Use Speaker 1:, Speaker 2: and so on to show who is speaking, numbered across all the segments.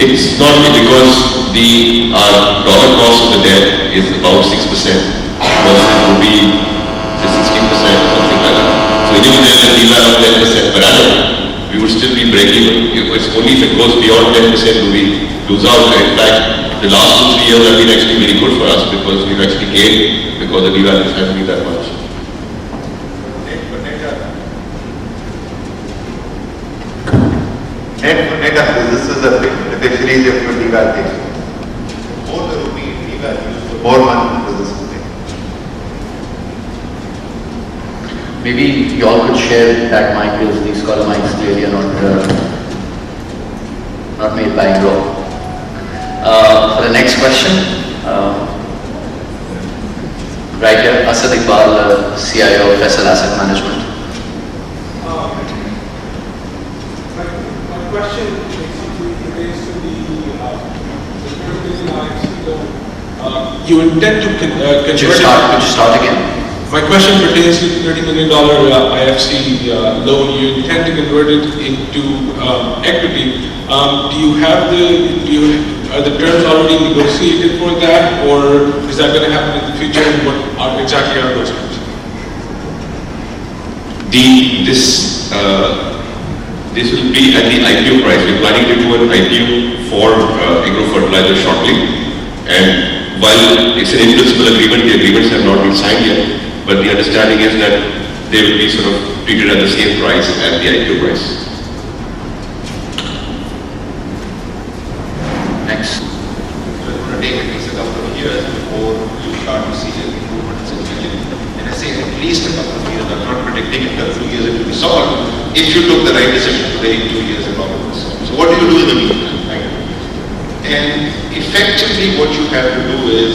Speaker 1: It's not because the dollar cost of the debt is about 6% versus rupee, say 16% or something like that. So even if there's a deval of 10% per annum, we would still be break-even. It's only if it goes beyond 10% do we lose out. In fact, the last 2-3 years have been actually very good for us because we've actually gained because the deval hasn't been that much.
Speaker 2: Net this is the beneficiaries of your deval thing. More the rupee deval used for more money to this thing.
Speaker 3: Maybe you all could share that mic because these color mics clearly are not made by Engro. For the next question, right here, Asad Iqbal, CIO of Faisal Asset Management.
Speaker 4: My question basically relates to the loan. You intend to convert.
Speaker 3: Could you start again?
Speaker 4: My question pertains to the $30 million IFC loan. You intend to convert it into equity. Are the terms already negotiated for that, or is that going to happen in the future? And what exactly are those terms?
Speaker 1: This will be at the IPO price. We're planning to do an IPO for Engro Fertilizer shortly. And while it's an in-principle agreement, the agreements have not been signed yet. But the understanding is that they will be sort of treated at the same price as the IPO price.
Speaker 3: Next.
Speaker 2: It's going to take at least a couple of years before you start to see improvements in vision. And I say at least a couple of years. I'm not predicting in 2 years it will be solved. If you took the right decision today, in 2 years the problem will be solved. So what do you do in the meantime? Right? And effectively what you have to do is,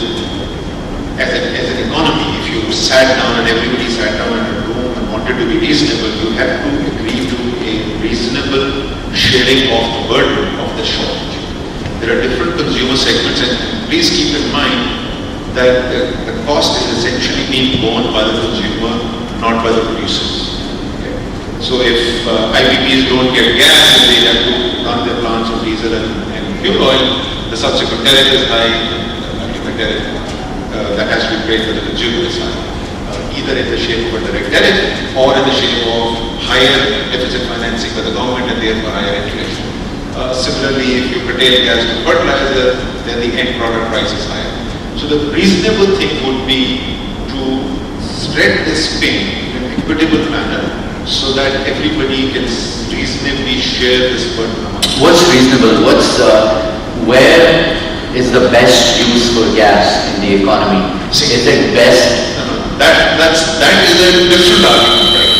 Speaker 2: as an economy, if you sat down and everybody sat down in a room and wanted to be reasonable, you have to agree to a reasonable sharing of the burden of the shortage. There are different consumer segments, and please keep in mind that the cost is essentially being borne by the consumer, not by the producers. Okay. So if IPPs don't get gas and they have to run their plants on diesel and fuel oil, the subsequent tariff is high, ultimate tariff that has to be paid for the consumer is high, either in the shape of a direct tariff or in the shape of higher deficit financing by the government and therefore higher inflation. Similarly, if you curtail gas to fertilizer, then the end product price is higher. So the reasonable thing would be to spread this pain in an equitable manner so that everybody can reasonably share this burden among them.
Speaker 3: What's reasonable? Where is the best use for gas in the economy? Is it best?
Speaker 2: No. That is a different argument, right?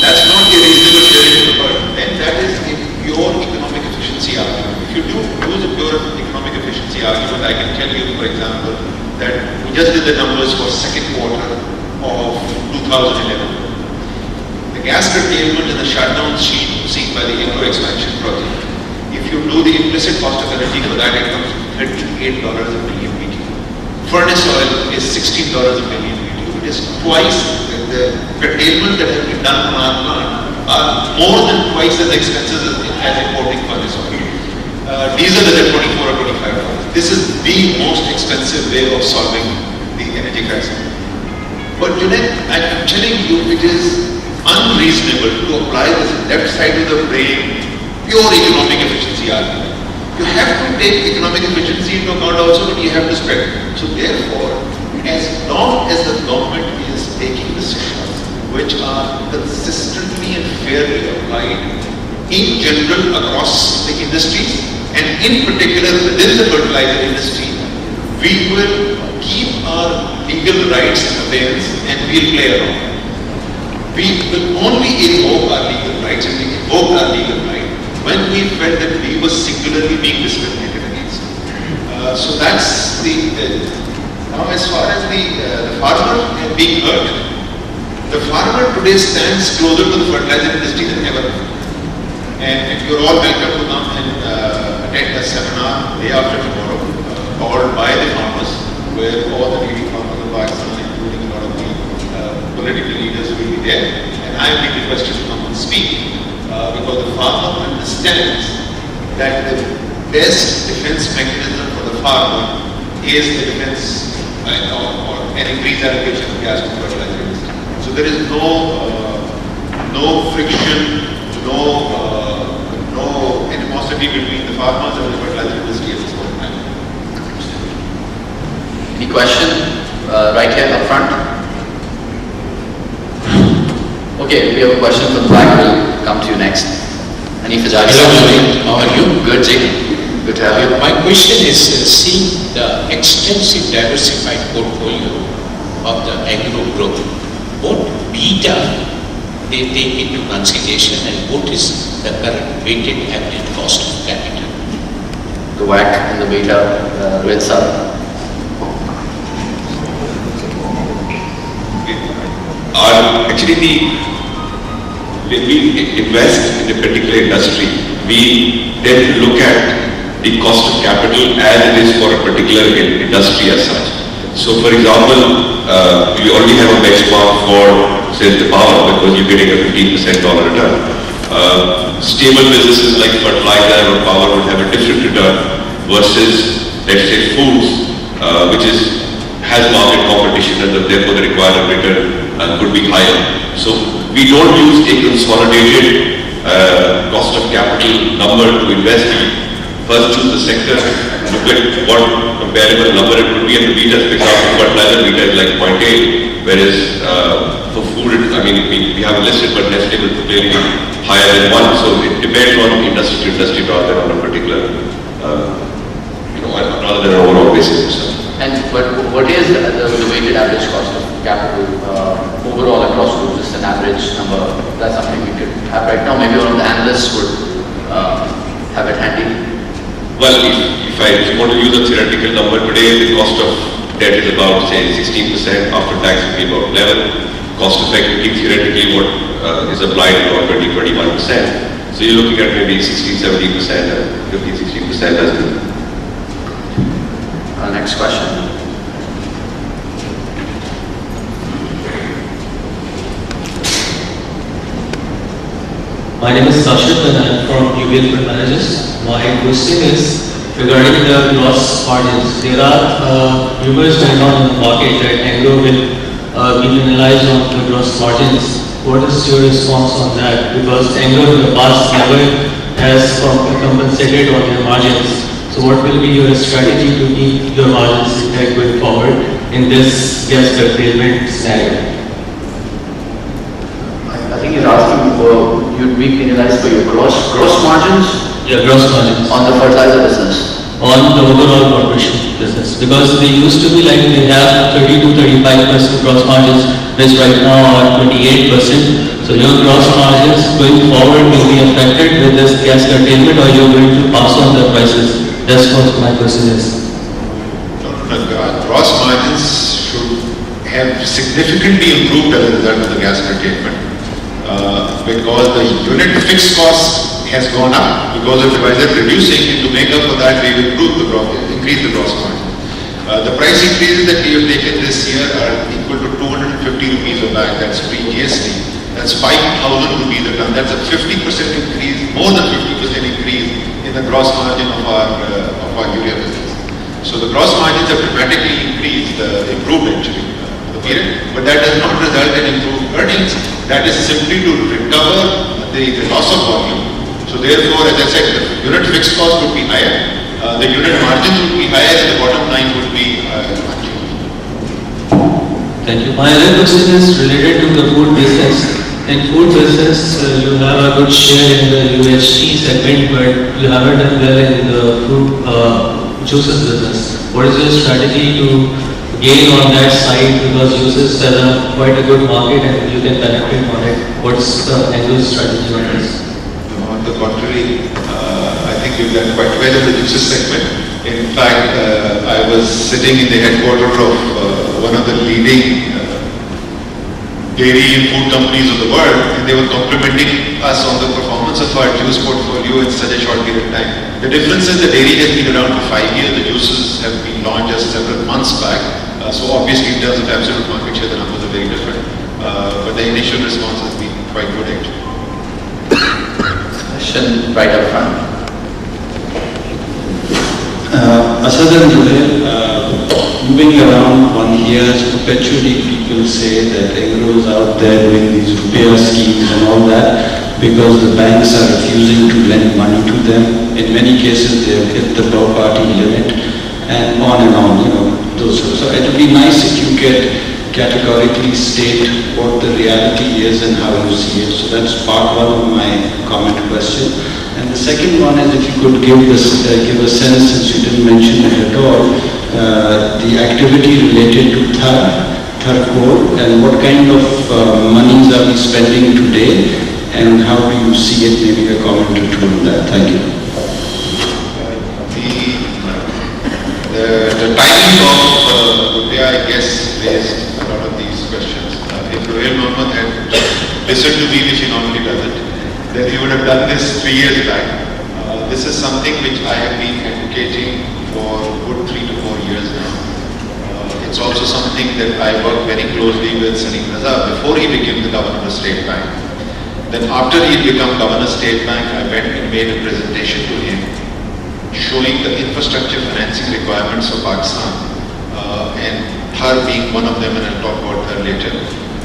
Speaker 2: That's not a reasonable sharing of the burden. Then that is a pure economic efficiency argument. If you do use a pure economic efficiency argument, I can tell you, for example, that we just did the numbers for second quarter of 2011. The gas curtailment in the shutdown seen by the Engro expansion project. If you do the implicit cost of energy for that, it comes to $38 a million BTU. Furnace oil is $16 a million BTU. It is twice the curtailment that has been done on our plant are more than twice as expensive as importing furnace oil. Diesel is at $24 or $25. This is the most expensive way of solving the energy crisis. But Junaid, I'm telling you, it is unreasonable to apply this left side of the brain pure economic efficiency argument. You have to take economic efficiency into account also, but you have to spread it. So therefore, as long as the government is taking decisions which are consistently and fairly applied in general across the industries and in particular within the fertilizer industry, we will keep our legal rights in abeyance and we'll play around. We will only invoke our legal rights and we invoke our legal right when we felt that we were singularly being discriminated against. So that's now as far as the farmer being hurt, the farmer today stands closer to the fertilizer industry than ever. And you're all welcome to come and attend a seminar day after tomorrow called by the farmers, where all the leading farmers of Pakistan, including a lot of the political leaders, will be there. And I am being requested to come and speak because the farmer understands that the best defense mechanism for the farmer is the defense or an increased allocation of gas to fertilizer industry. So there is no friction, no animosity between the farmers and the fertilizer industry at this point in time.
Speaker 3: Any question? Right here up front. Okay, we have a question from Black. We'll come to you next. Any Fajari?
Speaker 5: Hello, how are you?
Speaker 3: Good, Jay. Good to have you.
Speaker 5: My question is, seeing the extensive diversified portfolio of the Engro group, what beta they take into consideration and what is the current weighted average cost of capital?
Speaker 3: The WACC and the beta, Rohit sir.
Speaker 1: Actually, when we invest in a particular industry, we then look at the cost of capital as it is for a particular industry as such. So for example, we already have a benchmark for, say, the power, because you're getting a 15% return. Stable businesses like fertilizer or power would have a different return versus, let's say, foods, which has market competition and therefore the required return could be higher. So we don't use a consolidated cost of capital number to invest in. First choose the sector, look at what comparable number it would be, and the beta, for example, fertilizer beta is like 0.8, whereas for food, we have a listed, but Nestle will clearly be higher than 1. So it depends on industry to industry rather than on a particular, rather than an overall basis.
Speaker 3: And what is the weighted average cost of capital overall across groups? Just an average number. That's something we could have right now. Maybe one of the analysts would have it handy.
Speaker 1: Well, if you want to use a theoretical number today, the cost of debt is about, say, 16%, after tax would be about 11%. Cost of equity theoretically what is applied is about 20-21%. So you're looking at maybe 16-17% and 15-16% as well.
Speaker 3: Next question.
Speaker 6: My name is Sashit and I am from UBL Fund Managers. My question is regarding the gross margins. There are rumors going on in the market that Engro will be penalized on the gross margins. What is your response on that? Because Engro in the past never has compensated on their margins. So what will be your strategy to keep your margins intact going forward in this gas curtailment scenario?
Speaker 3: I think he's asking for you'd be penalized for your gross margins?
Speaker 6: Yeah, gross margins.
Speaker 3: On the fertilizer business?
Speaker 6: On the overall corporation business. Because they used to be like they have 30-35% gross margins, which right now are 28%. So your gross margins going forward will be affected with this gas curtailment, or you're going to pass on the prices? That's what my question is.
Speaker 2: Gross margins should have significantly improved as a result of the gas curtailment because the unit fixed cost has gone up because of devices reducing, and to make up for that we will increase the gross margin. The price increases that we have taken this year are equal to 250 rupees a bag, that's pre-GST. That's 5,000 rupees a ton. That's a 50% increase, more than 50% increase in the gross margin of our urea business. So the gross margins have dramatically increased, improved actually for the period, but that does not result in improved earnings. That is simply to recover the loss of volume. So therefore, as I said, the unit fixed cost would be higher, the unit margins would be higher, and the bottom line would be unchanged.
Speaker 6: Thank you. My other question is related to the food business. In food business, you have a good share in the UHT segment, but you haven't done well in the fruit juices business. What is your strategy to gain on that side, because juices has quite a good market and you can benefit on it? What's the Engro's strategy on this?
Speaker 2: On the contrary, I think we've done quite well in the juices segment. In fact, I was sitting in the headquarters of one of the leading dairy and food companies of the world, and they were complimenting us on the performance of our juice portfolio in such a short period of time. The difference is the dairy has been around for 5 years, the juices have been launched just several months back, so obviously in terms of absolute market share the numbers are very different, but the initial response has been quite good actually.
Speaker 3: Question right up front.
Speaker 7: Other than moving around, one hears perpetually people say that Engro is out there doing these rupiah schemes and all that because the banks are refusing to lend money to them. In many cases, they have hit the low-party limit, and on, So it would be nice if you could categorically state what the reality is and how you see it. So that's part one of my comment question. And the second one is if you could give a sense, since you didn't mention it at all, the activity related to Thar core, and what kind of monies are we spending today, and how do you see it? Maybe a comment or two on that. Thank you.
Speaker 2: The timing of rupiah, I guess, raised a lot of these questions. If Rohil Mohammed had listened to me, which he normally doesn't, then he would have done this 3 years back. This is something which I have been advocating for a good 3 to 4 years now. It's also something that I worked very closely with Salim Raza before he became the governor of the State Bank. Then after he became governor of State Bank, I went and made a presentation to him showing the infrastructure financing requirements of Pakistan, and Thar being one of them, and I'll talk about Thar later.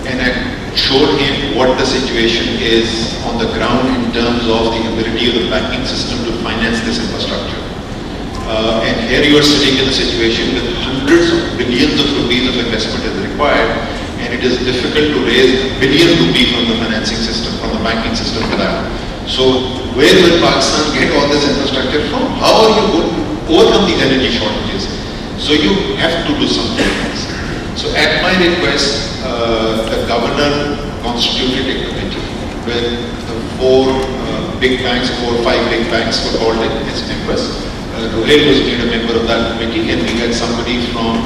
Speaker 2: And I showed him what the situation is on the ground in terms of the ability of the banking system to finance this infrastructure. And here you are sitting in a situation with hundreds of billions of rupees of investment is required, and it is difficult to raise $1 billion from the financing system, from the banking system for that. So where will Pakistan get all this infrastructure from? How are you going to overcome these energy shortages? So you have to do something else. So at my request, the governor constituted a committee where the 4 big banks, 4 or 5 big banks were called in as members. Rohil was made a member of that committee, and we had somebody from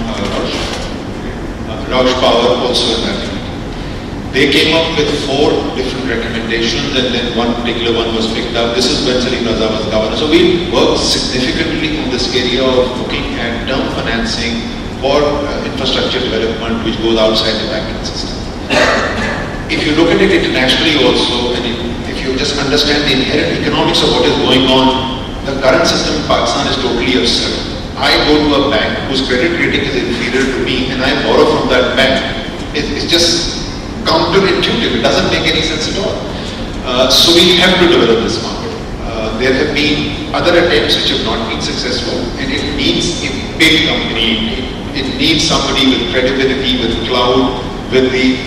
Speaker 2: Raush Power also in that committee. They came up with 4 different recommendations, and then one particular one was picked up. This is when Salim Raza was governor. So we worked significantly in this area of looking at term financing for infrastructure development which goes outside the banking system. If you look at it internationally also, and if you just understand the inherent economics of what is going on, the current system in Pakistan is totally absurd. I go to a bank whose credit rating is inferior to me, and I borrow from that bank. It's just counterintuitive. It doesn't make any sense at all. So we have to develop this market. There have been other attempts which have not been successful, and it needs a big company. It needs somebody with credibility, with cloud, with the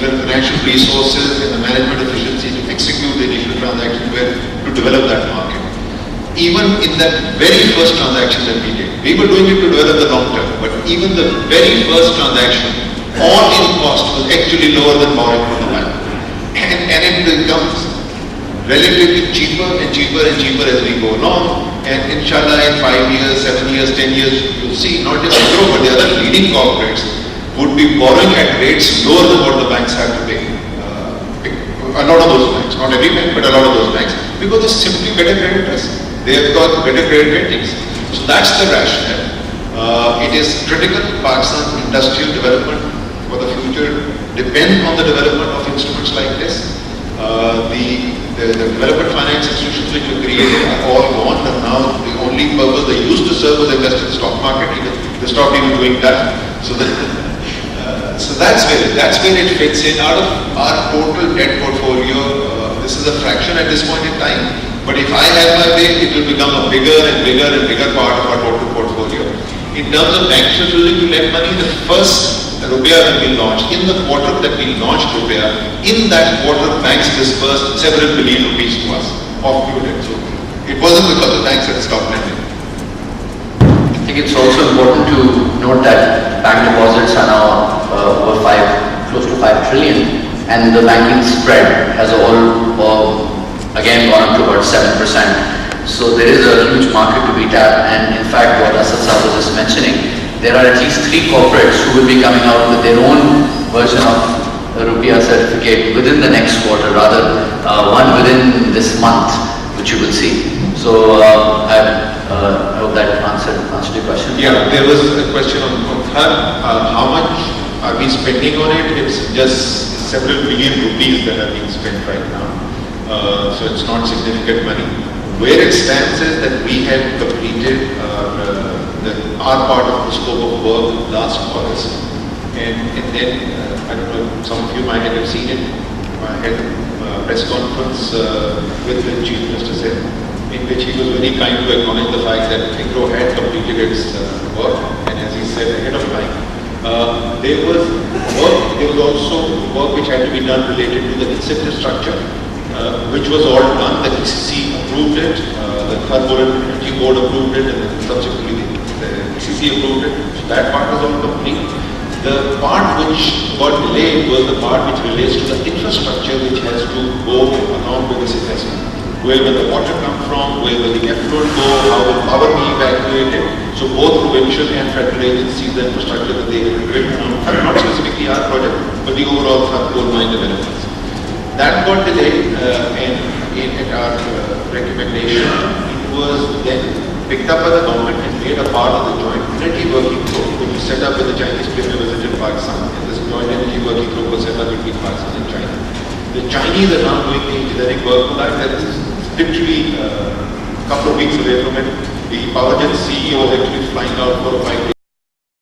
Speaker 2: financial resources and the management efficiency to execute the initial transaction to develop that market. Even in that very first transaction that we did, we were doing it to develop the long term, but even the very first transaction, all-in cost was actually lower than borrowing from the bank. And it becomes relatively cheaper and cheaper and cheaper as we go along. And inshallah in 5 years, 7 years, 10 years, you'll see not just Engro but the other leading corporates would be borrowing at rates lower than what the banks have to pay. A lot of those banks, not every bank, but a lot of those banks, because it's simply better credit risk. They have got better credit ratings. So that's the rationale. It is critical. Pakistan's industrial development for the future depends on the development of instruments like this. The development finance institutions which were created are all gone, and now the only purpose they used to serve was invest in the stock market. They stopped even doing that. So that's where it fits in. Out of our total debt portfolio, this is a fraction at this point in time. But if I have my way, it will become a bigger and bigger and bigger part of our total portfolio. In terms of banks willing to lend money, the first rupiah when we launched, in the quarter that we launched rupiah, in that quarter banks disbursed several billion rupees to us of new debt. So it wasn't because the banks had stopped lending.
Speaker 3: I think it's also important to note that bank deposits are now close to 5 trillion, and the banking spread has all again gone up to about 7%. So there is a huge market to be tapped, and in fact what Asad Sahab was just mentioning, there are at least 3 corporates who will be coming out with their own version of a rupiah certificate within the next quarter, rather one within this month, which you will see. So I hope that answered your question.
Speaker 2: Yeah, there was a question on Thar. How much are we spending on it? It's just several billion rupees that are being spent right now. So it's not significant money. Where it stands is that we have completed our part of the scope of work last August. And then, I don't know, some of you might have seen it, I had a press conference with the Chief Minister said, in which he was very kind to acknowledge the fact that Engro had completed its work, and as he said, ahead of time. There was also work which had to be done related to the incentive structure, which was all done. The ECC approved it, the Thermal Energy Board approved it, and then subsequently the ECC approved it. So that part was all complete. The part which got delayed was the part which relates to the infrastructure which has to go along with this investment. Where will the water come from? Where will the effluent go? How will power be evacuated? So both provincial and federal agencies, the infrastructure that they have built on, not specifically our project, but the overall coal mine developments. That got delayed, and at our recommendation, it was then picked up by the government and made a part of the joint energy working group, which was set up with the Chinese premier visited Pakistan. And this joint energy working group was set up between Pakistan and China. The Chinese are now doing the engineering work for that. That is literally a couple of weeks away from it. The PowerGen CEO is actually flying out for 5 days.